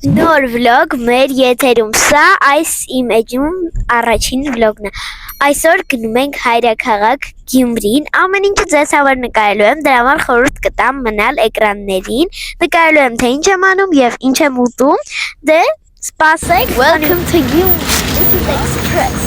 Նոր վլոգ մեր եթերում, սա այս իմ էջում առաջին վլոգն է, այսօր գնում ենք հայրաքաղաք Գյումրին, ամեն ինչը ձեզ համար նկարելու եմ, դրա համար խորհուրդ կտամ մնալ էկրաններին, նկարելու եմ թե ինչ եմ անում և ինչ եմ ուտում, դե սպասեք, welcome to Gyumri, this is Express.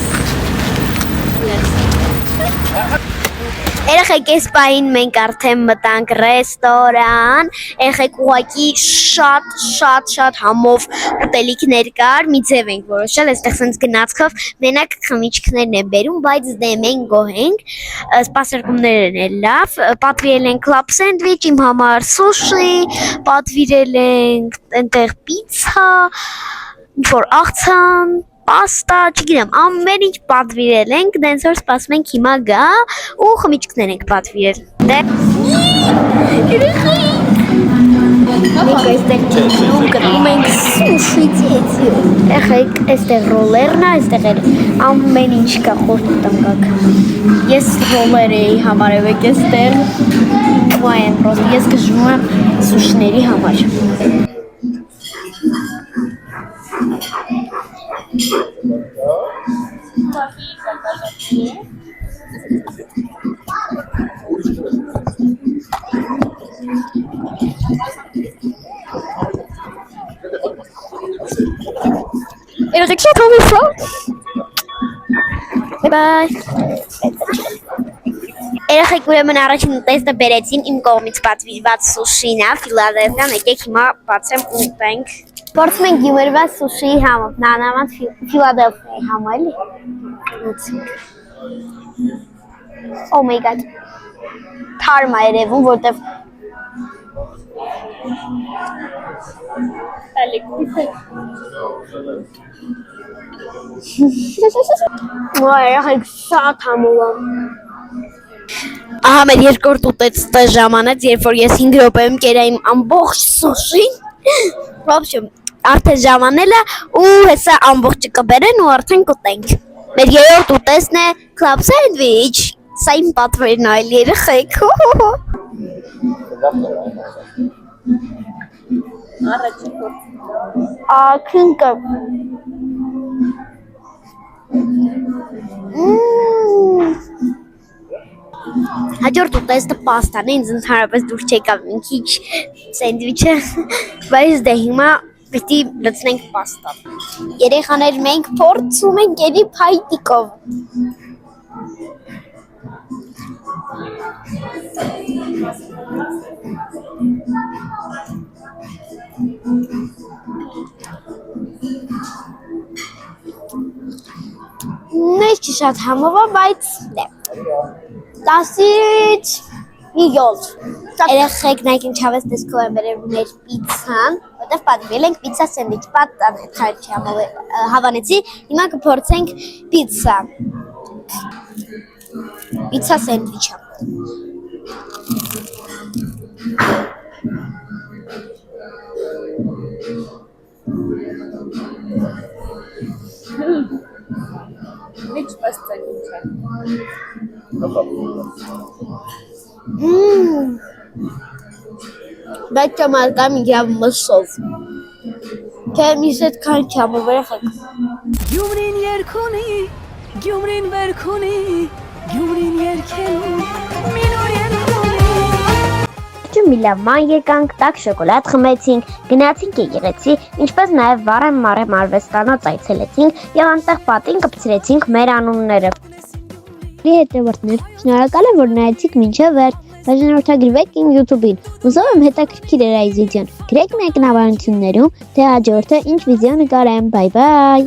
Երեխեք այս պահին մենք արդեն մտանք ռեստորան, երեխեք ուղղակի շատ համով ուտելիքներ կար, մի ձև ենք որոշել, այստեղ սենց գնացքով մենակ խմիչքներն են բերում, բայց դե մենք գոհենք, սպասարկումներն են լավ, պատվիրել ենք club sandwich, իմ համար սուշի, պատվիրել ենք այնտեղ պիցա, ինչ-որ աղցան, պաստա, չգիտեմ, ամեն ինչ պատվիրել ենք, դենց որ սպասում ենք հիմա գա ու խմիչքներ ենք պատվիրել։ Դե մենք այստեղ գնում ենք սուշի ծիծի։ Եղեք, այստեղ ռոլերն է, այստեղ էլ ամեն ինչ կա, խորտ տանգակ։ Ես ռոլեր էի համարևեք այստեղ, մայեն պրոստը, ես գժվում եմ սուշիների համար։ Երեխեք շատ համես է։ Bye-bye։ Երեխեք ուրեմն առաջին ուտեստը բերեցին իմ կողմից պատվիրված սուշին է, Ֆիլադելֆիան, եկեք հիմա բացեմ ու ուտենք։ Փորձում ենք Գյումրվա սուշիի համը, նմանավանդ Ֆիլադելֆիայի համը էլի։ Oh my god։ Թարմ է երևում, որտեվ երեխեք շատ համով է։ Ահա մեր երկրորդ ուտեստը ժամանեց, երբ որ ես 5 րոպեում կերա իմ ամբողջ սուշին։ Ոբշեմ, արդեն ժամանել է ու հեսա ամբողջը կբերեն ու արդեն կուտենք։ Մեր երրորդ ուտեստն է club sandwich, սա իմ պատվերն այլ երեխեք։ Աքնկը։ Հաջորդ ուտեստը պաստան է, ինձ ընդհանրապես դուր չեկավ մի քիչ սենդվիչը, բայց դե հիմա պիտի լցնենք պաստան։ Երեխաներ, մենք փորձում ենք էլի փայտիկով։ Մեզ չի շատ համով է, բայց դե 10-ից 7։ Երեխեք նայք ինչ հավես տեսքով են բերել մեր պիցան, որտեղ պատվիրել ենք պիցա սենդվիչ, պատան հավանեցի, հիմա կփորձենք պիցա սենդվիչը։ Which pasta is it? Բայց ճամալկամ իգավ մսով։ Կեմ իզ էտ կան չամով երեխեք։ Գյումրին երկունի, Գյումրին վերքունի, Գյումրին երկելու, մինոր երկունի։ Մի լավ ման եկանք, տաք շոկոլադ խմեցինք, գնացինք եկեղեցի, ինչպես նաև վառեմ մարեմ արվեստանոց այցելեցինք և անտեղ պատին կպցրեցինք մեր անունները։ Հետևորդներ, շնորհակալ եմ, որ նայեցիք մինչև վերջ, բաժանորդագրվեք իմ YouTube-ին, հուսով եմ հետաքրքիր էր այս վիդեոն, գրեք մեկնաբանություններում, թե հաջորդը ինչ վիդեո նկարեմ, բայ բայ։